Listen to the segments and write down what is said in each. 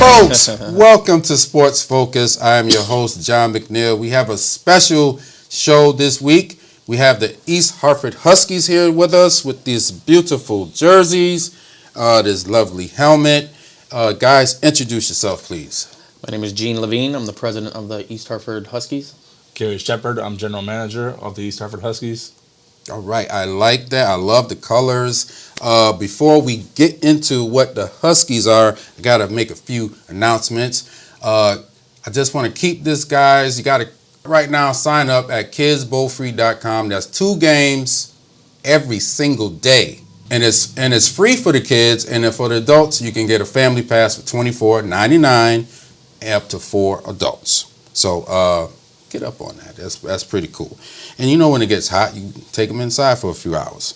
Folks, welcome to Sports Focus. I am your host, John McNeil. We have a special show this week. We have the East Hartford Huskies here with us with these beautiful jerseys, this lovely helmet. Guys, introduce yourself, please. My name is Gene Lavigne. I'm the president of the East Hartford Huskies. Gary Shephard. I'm general manager of the East Hartford Huskies. All right, I like that. I love the colors. Before we get into what the Huskies are, I got to make a few announcements. I just want to keep this, guys. You got to right now sign up at kidsbowlfree.com. That's 2 games every single day. And it's free for the kids, and then for the adults, you can get a family pass for $24.99 up to 4 adults. So get up on that. That's pretty cool. And you know when it gets hot, you take them inside for a few hours.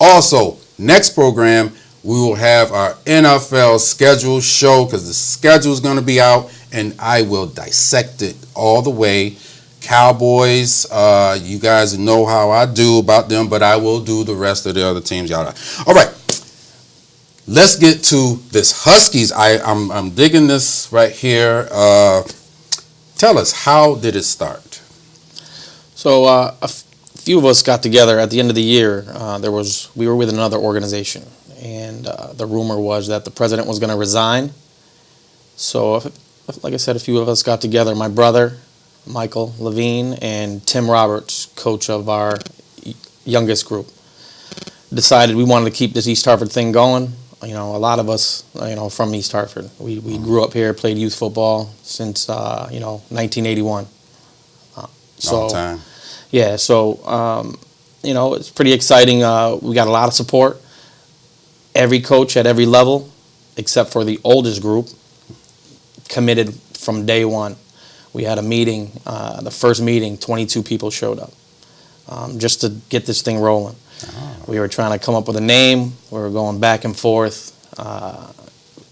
Also, next program, we will have our NFL schedule show because the schedule is going to be out, and I will dissect it all the way. Cowboys, you guys know how I do about them, but I will do the rest of the other teams. All right, let's get to this Huskies. I'm digging this right here. Tell us, how did it start? So a few of us got together at the end of the year. We were with another organization, and the rumor was that the president was going to resign. So, like I said, a few of us got together. My brother, Michael Lavigne, and Tim Roberts, coach of our youngest group, decided we wanted to keep this East Hartford thing going. You know, a lot of us, from East Hartford. We grew up here, played youth football since 1981. Long time. Yeah, so, it's pretty exciting. We got a lot of support. Every coach at every level, except for the oldest group, committed from day one. We had a meeting, the first meeting, 22 people showed up just to get this thing rolling. Oh. We were trying to come up with a name. We were going back and forth.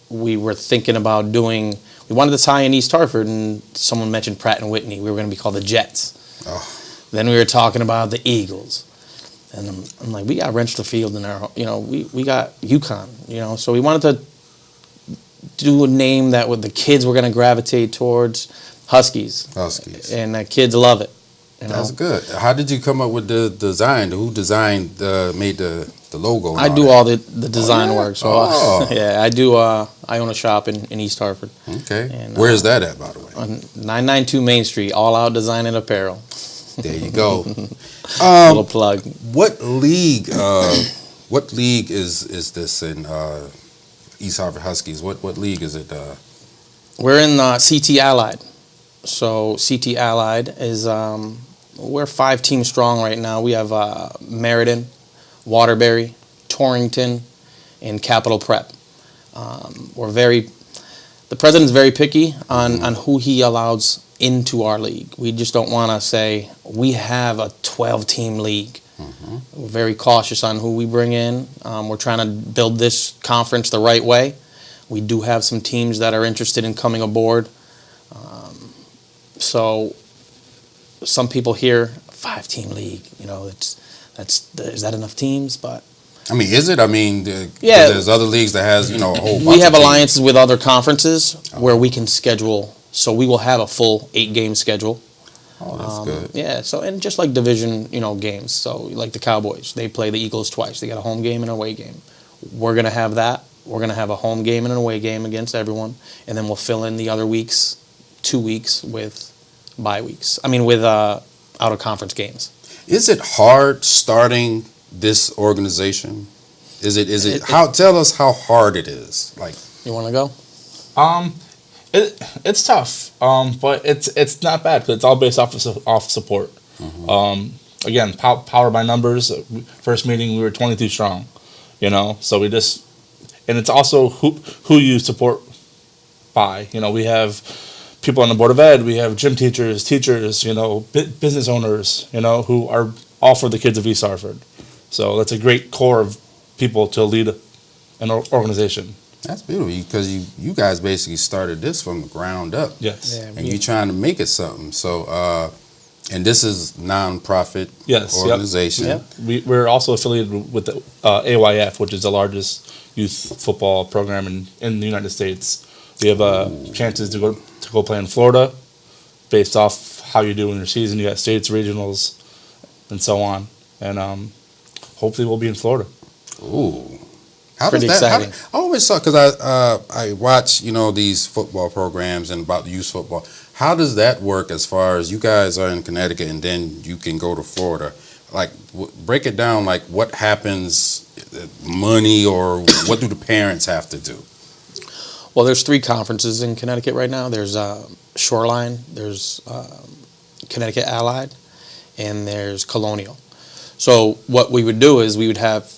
We were thinking about we wanted to tie in East Hartford, and someone mentioned Pratt & Whitney. We were going to be called the Jets. Oh. Then we were talking about the Eagles. And I'm like, we got Rensselaerfield in our, we got UConn, So we wanted to do a name that the kids were going to gravitate towards. Huskies. And the kids love it. That's good. How did you come up with the design? Who made the logo? I do all the design work. So I do. I own a shop in East Hartford. Okay. And, where is that at, by the way? On 992 Main Street, All Out Design and Apparel. There you go. Little plug. What league? What league is this in? East Hartford Huskies. What league is it? We're in CT Allied. So CT Allied is we're 5 teams strong right now. We have Meriden, Waterbury, Torrington, and Capital Prep. The president's very picky on who he allows into our league. We just don't want to say we have a 12-team league. Mm-hmm. We're very cautious on who we bring in. We're trying to build this conference the right way. We do have some teams that are interested in coming aboard. So some people hear 5-team league, is that enough teams? But I mean, is it? I mean, there's other leagues that has, a whole bunch we have of alliances with other conferences where we can schedule. So we will have a full 8-game schedule. Oh, that's good. Yeah. So, and just like division, games. So like the Cowboys, they play the Eagles twice. They got a home game and an away game. We're going to have that. We're going to have a home game and an away game against everyone. And then we'll fill in the other weeks, 2 weeks with bye weeks. With out-of-conference games. Is it hard starting this organization? Is it? Tell us how hard it is. Like, you want to go? It's tough, but it's not bad because it's all based off support. Mm-hmm. Again, power by numbers. First meeting, we were 22 strong. So we just, and it's also who you support by. We have people on the board of ed. We have gym teachers, business owners, who are all for the kids of East Hartford. So that's a great core of people to lead an organization. That's beautiful because you guys basically started this from the ground up. Yes. Yeah, and you're trying to make it something. So, and this is non-profit organization. Yep. We're also affiliated with the AYF, which is the largest youth football program in the United States. We have chances to go play in Florida, based off how you do in your season. You got states, regionals, and so on. And hopefully we'll be in Florida. Ooh. How Pretty does that, exciting. I always thought, because I watch, these football programs and about youth football. How does that work as far as you guys are in Connecticut and then you can go to Florida? Like, break it down, like what happens, money, or what do the parents have to do? Well, there's 3 conferences in Connecticut right now. There's Shoreline, there's Connecticut Allied, and there's Colonial. So what we would do is we would have,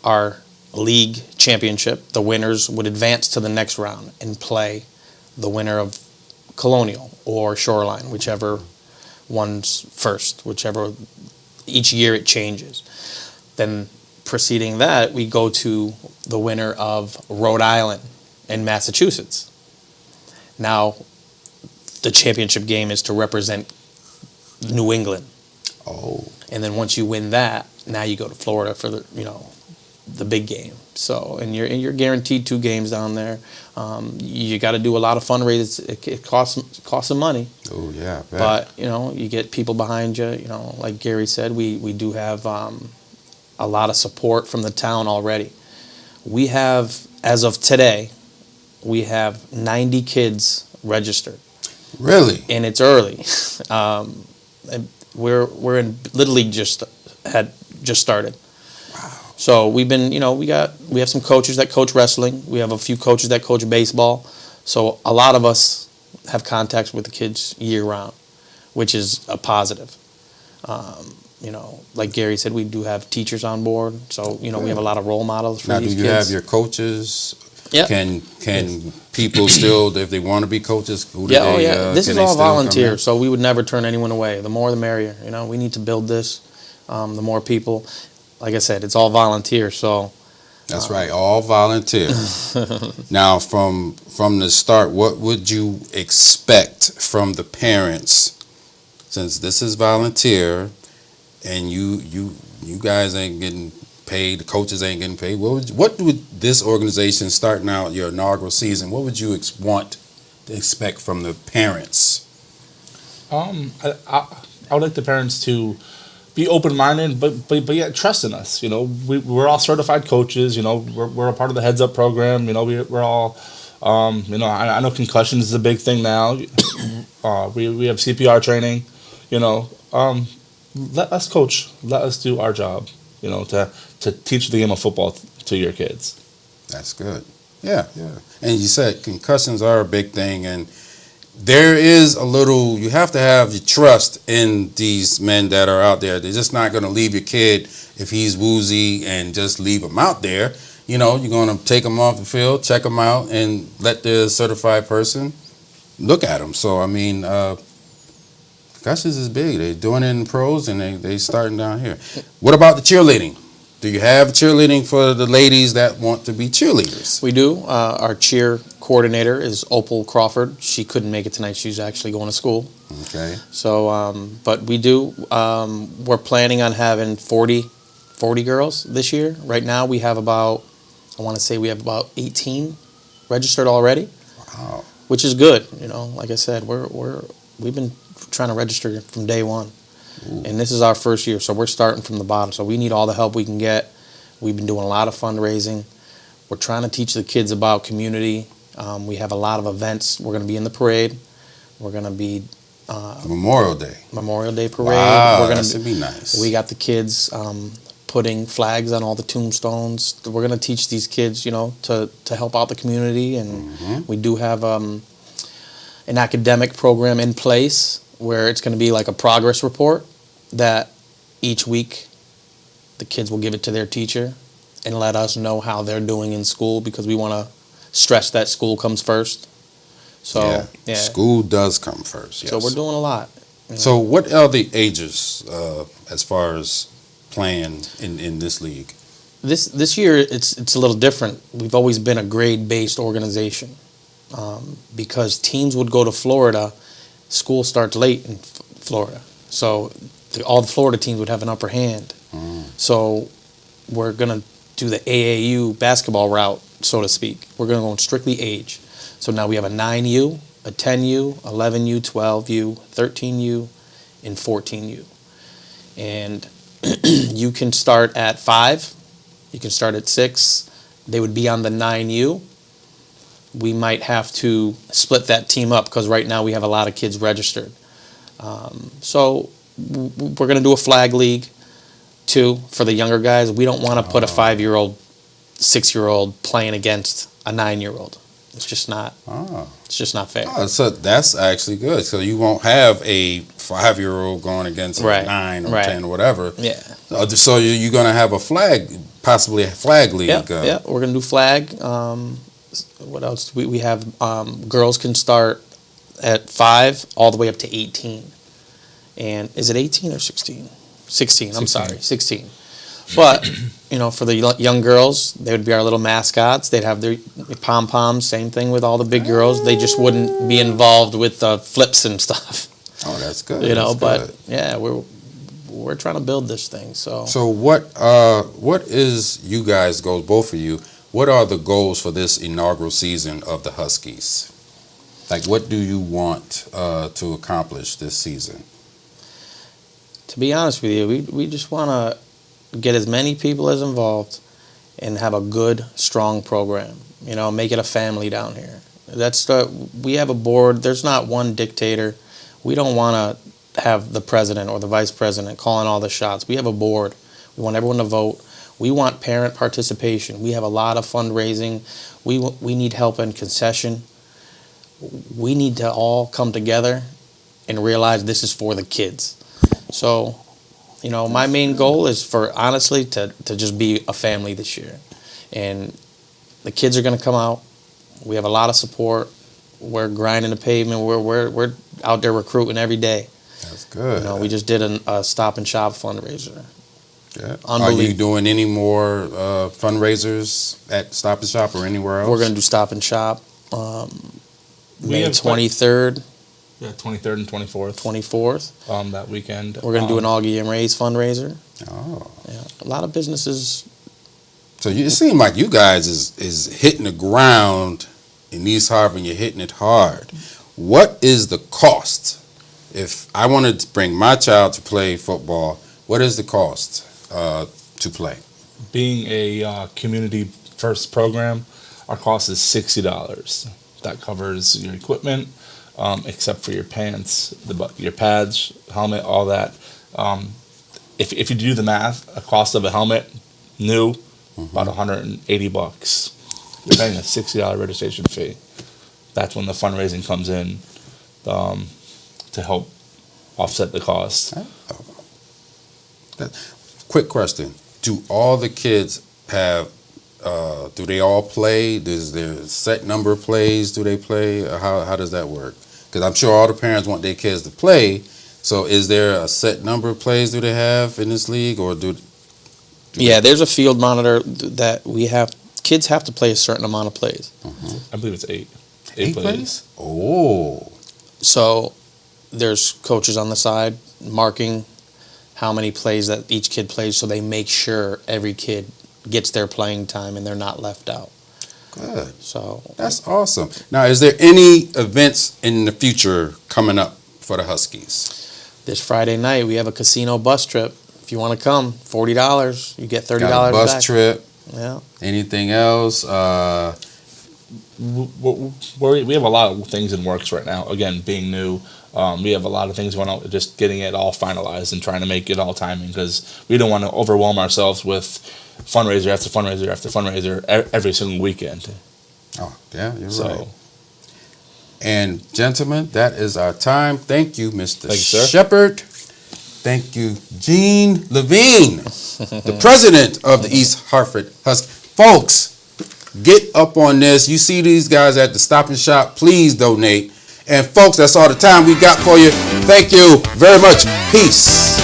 our league championship. The winners would advance to the next round and play the winner of Colonial or Shoreline, whichever one's first, whichever. Each year it changes. Then preceding that, we go to the winner of Rhode Island and Massachusetts. Now, the championship game is to represent New England. Oh. And then once you win that, now you go to Florida for the big game. So, and you're guaranteed 2 games down there. You got to do a lot of fundraisers. It costs some money. Oh yeah. I bet. But you get people behind you. Like Gary said, we do have a lot of support from the town already. We have, as of today, we have 90 kids registered. Really? And it's early. And we're in Little League just started. Wow. So we've been, we have some coaches that coach wrestling. We have a few coaches that coach baseball. So a lot of us have contacts with the kids year round, which is a positive. Like Gary said, we do have teachers on board. So, we have a lot of role models for Now, these do you kids. have your coaches? Yeah. Can people still, if they want to be coaches, who do they? This can is they all still come volunteer, in? so we would never turn anyone away. The more the merrier. We need to build this. The more people, like I said, it's all volunteer. So That's right, all volunteer. Now, from the start, what would you expect from the parents, since this is volunteer, and you guys ain't getting paid, the coaches ain't getting paid? What would this organization, starting out your inaugural season, what would you want to expect from the parents? I would like the parents to be open-minded, but yet trust in us. We're all certified coaches. We're a part of the Heads Up program. We're all, I know concussions is a big thing now. We have CPR training. Let us coach. Let us do our job. To teach the game of football to your kids. That's good. Yeah. And you said concussions are a big thing, and there is you have to have your trust in these men that are out there. They're just not going to leave your kid if he's woozy and just leave him out there. You're going to take him off the field, check him out, and let the certified person look at him. So, concussions is big. They're doing it in pros, and they starting down here. What about the cheerleading? Do you have cheerleading for the ladies that want to be cheerleaders? we do. Our cheer coordinator is Opal Crawford. She couldn't make it tonight. She's actually going to school. Okay. So, but we do. We're planning on having 40 girls this year. Right now, we have about 18 registered already. Wow. Which is good. Like I said, we've been trying to register from day one. Ooh. And this is our first year, so we're starting from the bottom. So we need all the help we can get. We've been doing a lot of fundraising. We're trying to teach the kids about community. We have a lot of events. We're going to be in the parade. We're going to be Memorial Day parade. Wow, We're that should be nice. We got the kids putting flags on all the tombstones. We're going to teach these kids, to help out the community. And we do have an academic program in place where it's going to be like a progress report that each week the kids will give it to their teacher and let us know how they're doing in school, because we want to stress that school comes first. So, yeah. School does come first, yes. So we're doing a lot. So what are the ages as far as playing in this league? This year it's a little different. We've always been a grade-based organization because teams would go to Florida. School starts late in Florida, so all the Florida teams would have an upper hand. So we're going to do the AAU basketball route, so to speak. We're going to go strictly age. So now we have a 9U, a 10U, 11U, 12U, 13U, and 14U. And you can start at 5, you can start at 6. They would be on the 9U. We might have to split that team up because right now we have a lot of kids registered. So we're going to do a flag league too for the younger guys. We don't want to put a 5-year-old, 6-year-old playing against a 9-year-old. It's just not. It's just not fair. So that's actually good. So you won't have a 5-year-old going against a 9 or 10 or whatever. Yeah. So you're going to have a flag, possibly a flag league. Yeah, we're going to do flag. What else? We have girls can start at 5 all the way up to 18. And is it 18 or 16? 16. I'm sorry, 16. But, for the young girls, they would be our little mascots. They'd have their pom-poms, same thing with all the big girls. They just wouldn't be involved with the flips and stuff. Oh, that's good. But yeah, we're trying to build this thing. So what is you guys' goals, both of you? What are the goals for this inaugural season of the Huskies? Like, what do you want to accomplish this season? To be honest with you, we just want to get as many people as involved and have a good, strong program. Make it a family down here. We have a board. There's not one dictator. We don't want to have the president or the vice president calling all the shots. We have a board. We want everyone to vote. We want parent participation. We have a lot of fundraising. We need help in concession. We need to all come together and realize this is for the kids. So, my main goal is honestly to just be a family this year. And the kids are going to come out. We have a lot of support. We're grinding the pavement. We're out there recruiting every day. That's good. We just did a Stop and Shop fundraiser. Yeah. Are you doing any more fundraisers at Stop and Shop or anywhere else? We're going to do Stop and Shop May 23rd. Yeah, 23rd and 24th. 24th. That weekend. We're going to do an Augie and Ray's fundraiser. Oh. Yeah, a lot of businesses. So it seems like you guys is hitting the ground in East Hartford and you're hitting it hard. What is the cost? If I wanted to bring my child to play football, what is the cost to play? Being a community first program, our cost is $60. That covers your equipment, except for your pants, your pads, helmet, all that. If you do the math, a cost of a helmet, new, about $180. You're paying a $60 registration fee. That's when the fundraising comes in to help offset the cost. Quick question. Do all the kids have, do they all play? Is there a set number of plays do they play? How does that work? Because I'm sure all the parents want their kids to play. So is there a set number of plays do they have in this league? Or there's a field monitor that we have. Kids have to play a certain amount of plays. I believe it's 8. 8 plays? Oh. So there's coaches on the side marking how many plays that each kid plays, so they make sure every kid gets their playing time and they're not left out. Good. So that's awesome. Now, is there any events in the future coming up for the Huskies? This Friday night we have a casino bus trip. If you want to come, $40. You get $30 Got a bus back. trip. Yeah. Anything else? We have a lot of things in works right now. Again, being new, we have a lot of things going on. Just getting it all finalized and trying to make it all timing because we don't want to overwhelm ourselves with fundraiser after fundraiser after fundraiser every single weekend. Oh, yeah, you're right. And gentlemen, that is our time. Thank you, Mr. Shephard. Thank you, Gene Lavigne, the president of the East Hartford Huskies. Folks, get up on this. You see these guys at the Stop and Shop. Please donate. And folks, that's all the time we got for you. Thank you very much. Peace.